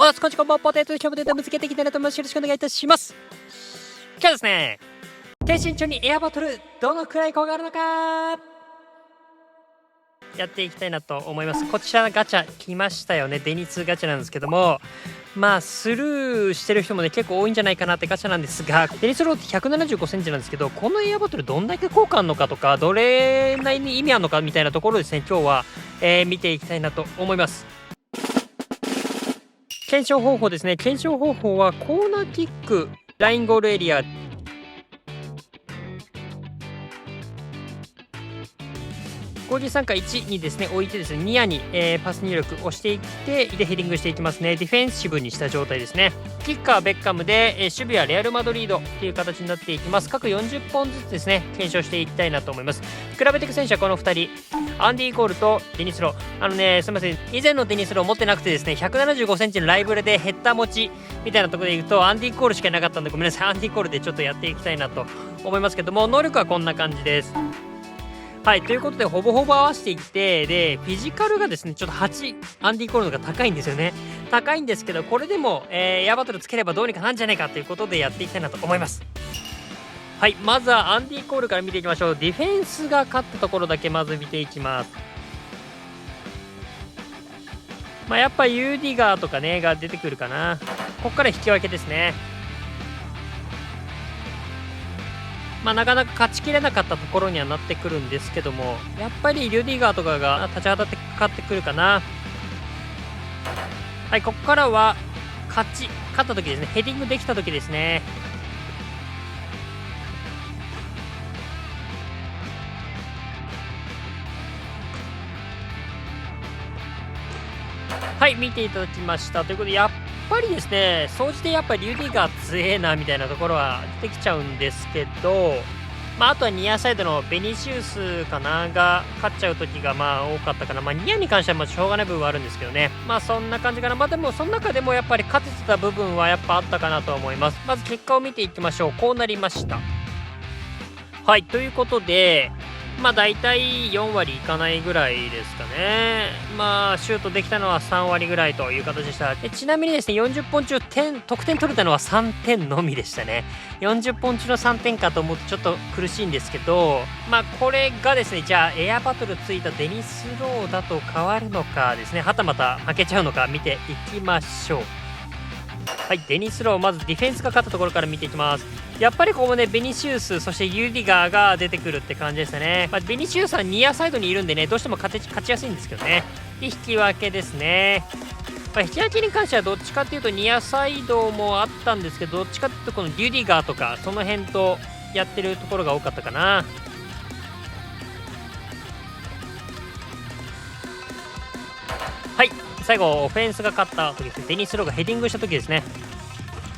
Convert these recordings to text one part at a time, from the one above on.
おつこんちこんばんポテトショップでぶつけていきたいなと思います。よろしくお願いいたします。今日はですね、低身長にエアバトルどのくらい効果あるのかやっていきたいなと思います。こちらガチャ来ましたよね。デニツガチャなんですけども、まあスルーしてる人もね結構多いんじゃないかなってガチャなんですが、デニスローって175センチなんですけど、このエアバトルどんだけ効果あるのかとか、どれなりに意味あるのかみたいなところですね、今日は、見ていきたいなと思います。検証方法ですね。検証方法はコーナーキック、ラインゴールエリア、53か1にですね置いてですね、ニアに、パス入力をしていってでヘディングしていきますね。ディフェンシブにした状態ですね。キッカーベッカムで、守備はレアル・マドリードという形になっていきます。各40本ずつですね検証していきたいなと思います。比べていく選手はこの2人、アンディ・コールとデニスロ。すみません、以前のデニスロを持ってなくてですね、175センチのライブルでヘッダー持ちみたいなところでいくとアンディ・コールしかいなかったんで、ごめんなさい。アンディ・コールでちょっとやっていきたいなと思いますけども、能力はこんな感じです。はい、ということでほぼほぼ合わせていって、でフィジカルがですねちょっと8アンディ・コールの方が高いんですよね。高いんですけど、これでも、エアバトルつければどうにかなんじゃないかということでやっていきたいなと思います。はい、まずはアンディ・コールから見ていきましょう。ディフェンスが勝ったところだけまず見ていきます。やっぱユーディガーとかねが出てくるかな。ここから引き分けですね。なかなか勝ちきれなかったところにはなってくるんですけども、やっぱりリュディガーとかが立ち当たって勝ってくるかな。はい、ここからは勝った時ですね。ヘディングできた時ですね。はい、見ていただきましたということで、やっぱりですね総じてやっぱりリュディガー強えなみたいなところは出てきちゃうんですけど、あとはニアサイドのベニシウスかなが勝っちゃう時が多かったかな。ニアに関してはしょうがない部分はあるんですけどね。そんな感じかな。でもその中でもやっぱり勝ててた部分はやっぱあったかなと思います。まず結果を見ていきましょう。こうなりました。はい、ということで大体4割いかないぐらいですかね。シュートできたのは3割ぐらいという形でした。ちなみにですね、40本中得点取れたのは3点のみでしたね。40本中の3点かと思うとちょっと苦しいんですけど、これがですね、じゃあエアバトルついたデニスローだと変わるのかですね、はたまた負けちゃうのか見ていきましょう。はい、デニスロー、まずディフェンスが勝ったところから見ていきます。やっぱりここもね、ベニシウス、そしてユーディガーが出てくるって感じですね。ベニシウスはニアサイドにいるんでね、どうしても勝ちやすいんですけどね。で、引き分けですね。引き分けに関してはどっちかっていうとニアサイドもあったんですけど、どっちかっていうとこのユーディガーとかその辺とやってるところが多かったかな。はい、最後オフェンスが勝った時ですね。デニスローがヘディングした時ですね。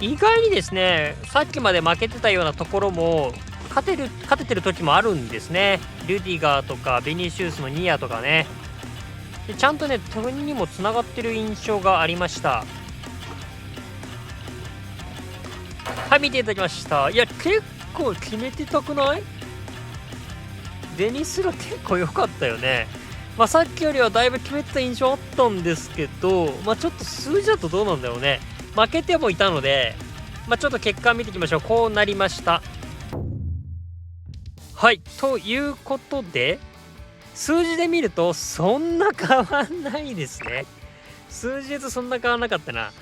意外にですね、さっきまで負けてたようなところも勝ててる時もあるんですね。ルディガーとかベニシウスのニアとかね。でちゃんとね点にもつながってる印象がありました。はい、見ていただきました。いや結構決めてたくない？デニスロ結構良かったよね。さっきよりはだいぶ決めてた印象あったんですけど、ちょっと数字だとどうなんだろうね。負けてもいたので、ちょっと結果見ていきましょう。こうなりました。はい、ということで数字で見るとそんな変わんないですね。数字で言うとそんな変わんなかったな。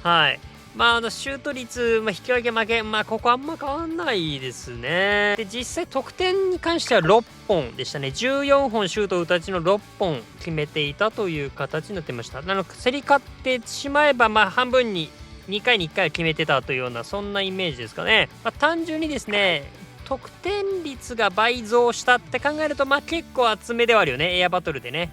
はい、シュート率、引き分け負け、ここあんま変わんないですね。で実際得点に関しては6本でしたね。14本シュートを打ったうちの6本決めていたという形になってました。競り勝ってしまえば半分に2回に1回は決めてたというようなそんなイメージですかね。単純にですね得点率が倍増したって考えると結構厚めではあるよね。エアバトルでね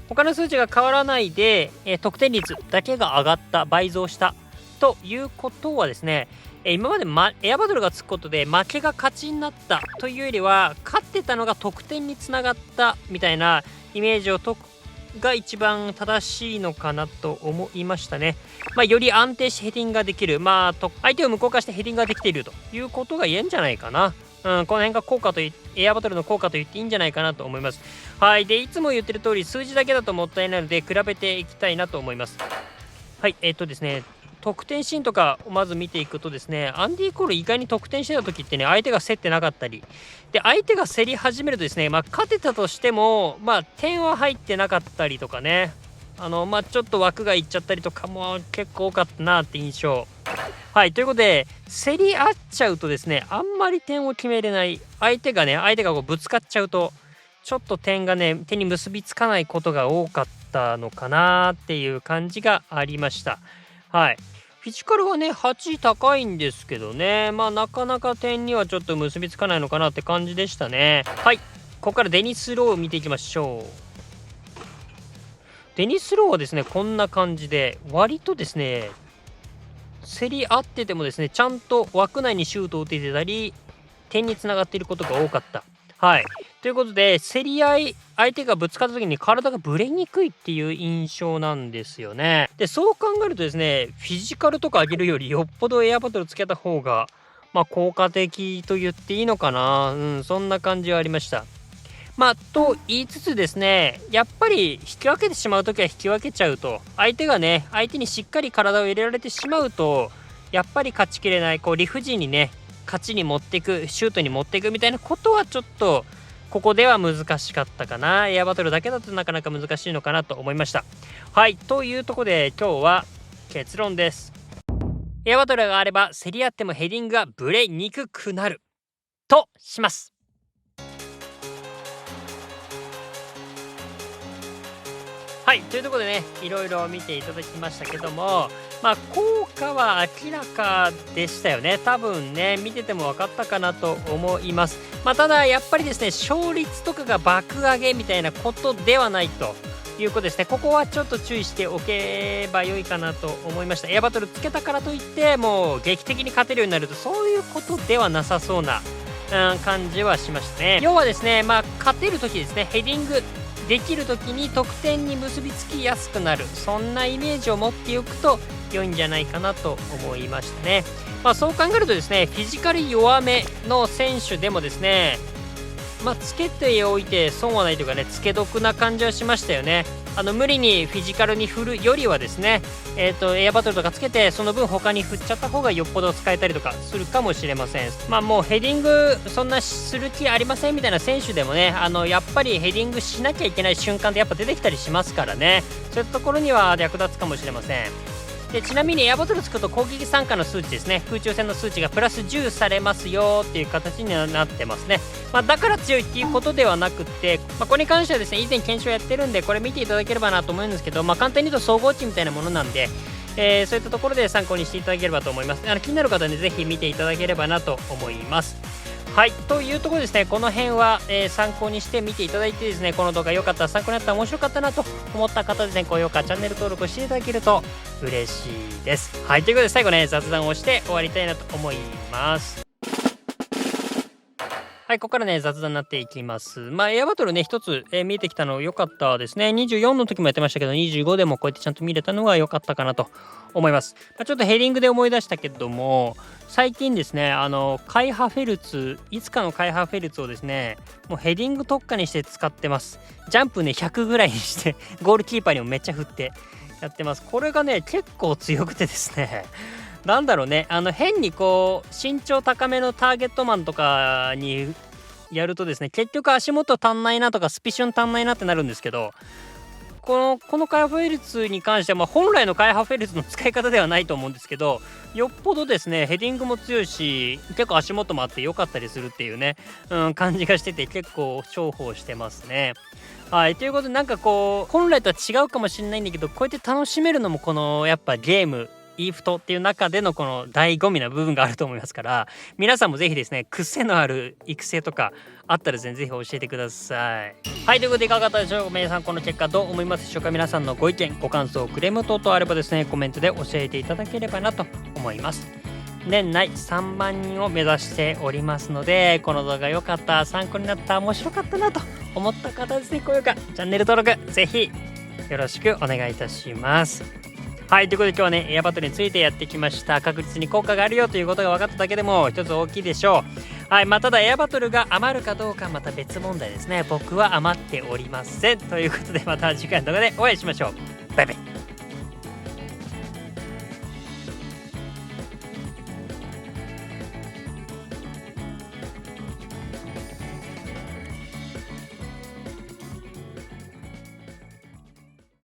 他の数値が変わらないで、得点率だけが上がった、倍増したということはですね、今まで、エアバトルがつくことで負けが勝ちになったというよりは勝ってたのが得点につながったみたいなイメージが一番正しいのかなと思いましたね。より安定してヘディングができる、相手を無効化してヘディングができているということが言えんじゃないかな。この辺が効果とエアバトルの効果と言っていいんじゃないかなと思います。はい、でいつも言ってる通り数字だけだともったいないので比べていきたいなと思います。はい、ですね得点シーンとかをまず見ていくとですね、アンディ・コール意外に得点してた時ってね、相手が競ってなかったりで、相手が競り始めるとですね、勝てたとしても点は入ってなかったりとかね、ちょっと枠がいっちゃったりとかも結構多かったなって印象。はい、ということで競り合っちゃうとですね、あんまり点を決めれない、相手がこうぶつかっちゃうとちょっと点がね手に結びつかないことが多かったのかなっていう感じがありました。はい、フィジカルはね8位高いんですけどね、なかなか点にはちょっと結びつかないのかなって感じでしたね。はい、ここからデニス・ローを見ていきましょう。デニス・ローはですねこんな感じで割とですね競り合っててもですねちゃんと枠内にシュートを打ててたり点につながっていることが多かった。はい、ということで競り合い、相手がぶつかった時に体がぶれにくいっていう印象なんですよね。でそう考えるとですね、フィジカルとか上げるよりよっぽどエアバトルつけた方が効果的と言っていいのかな。そんな感じはありました。と言いつつですね、やっぱり引き分けてしまうときは引き分けちゃうと、相手にしっかり体を入れられてしまうと、やっぱり勝ちきれない、理不尽にね、勝ちに持っていく、シュートに持っていくみたいなことはちょっと、ここでは難しかったかな。エアバトルだけだとなかなか難しいのかなと思いました。はい、というところで今日は結論です。エアバトルがあれば競り合ってもヘディングがブレにくくなるとします。はい、というところでね、いろいろ見ていただきましたけども、効果は明らかでしたよね。多分ね、見てても分かったかなと思います。ただ、やっぱりですね、勝率とかが爆上げみたいなことではないということですね。ここはちょっと注意しておけばよいかなと思いました。エアバトルつけたからといって、もう劇的に勝てるようになると、そういうことではなさそうな、感じはしましたね。要はですね、勝てるときですね、ヘディング、できる時に得点に結びつきやすくなる、そんなイメージを持っておくと良いんじゃないかなと思いましたね。そう考えるとですね、フィジカル弱めの選手でもですね、つけておいて損はないというかね、つけ得な感じはしましたよね。無理にフィジカルに振るよりはですね、エアバトルとかつけてその分他に振っちゃった方がよっぽど使えたりとかするかもしれません。もうヘディングそんなする気ありませんみたいな選手でもね、やっぱりヘディングしなきゃいけない瞬間でやっぱ出てきたりしますからね、そういったところには役立つかもしれません。でちなみにエアバトルつくと攻撃参加の数値ですね、空中戦の数値がプラス10されますよっていう形にはなってますね。だから強いっていうことではなくって、これに関してはですね以前検証やってるんでこれ見ていただければなと思うんですけど、簡単に言うと総合値みたいなものなんで、そういったところで参考にしていただければと思います。気になる方はねぜひ見ていただければなと思います。はい、というところですね、この辺は、参考にして見ていただいてですね、この動画良かった、参考になった、面白かったなと思った方ですね、高評価、チャンネル登録していただけると嬉しいです。はい、ということで最後ね、雑談をして終わりたいなと思います。はい、ここからね、雑談になっていきます。エアバトルね、一つ、見えてきたの良かったですね。24の時もやってましたけど、25でもこうやってちゃんと見れたのが良かったかなと思います。ちょっとヘディングで思い出したけども、最近ですね、カイハフェルツ、いつかのカイハフェルツをですね、もうヘディング特化にして使ってます。ジャンプね、100ぐらいにして、ゴールキーパーにもめっちゃ振ってやってます。これがね、結構強くてですね、なんだろうね、変にこう身長高めのターゲットマンとかにやるとですね、結局足元足んないなとかスピシュン足んないなってなるんですけど、このカイハフェルツに関しては、本来のカイハフェルツの使い方ではないと思うんですけど、よっぽどですねヘディングも強いし結構足元もあって良かったりするっていうね、感じがしてて結構重宝してますね。はい、ということでなんかこう本来とは違うかもしれないんだけど、こうやって楽しめるのもこのやっぱゲームイーフトっていう中でのこの醍醐味な部分があると思いますから、皆さんもぜひですね癖のある育成とかあったらぜひ教えてください。はい、ということでいかがだったでしょうか。皆さんこの結果どう思いますでしょうか。皆さんのご意見ご感想クレーム等々あればですねコメントで教えていただければなと思います。年内3万人を目指しておりますので、この動画良かった、参考になった、面白かったなと思った方はですね、高評価チャンネル登録ぜひよろしくお願いいたします。はい、ということで今日はねエアバトルについてやってきました。確実に効果があるよということが分かっただけでも一つ大きいでしょう。はい、ただエアバトルが余るかどうかまた別問題ですね。僕は余っておりません。ということでまた次回の動画でお会いしましょう。バイバイ。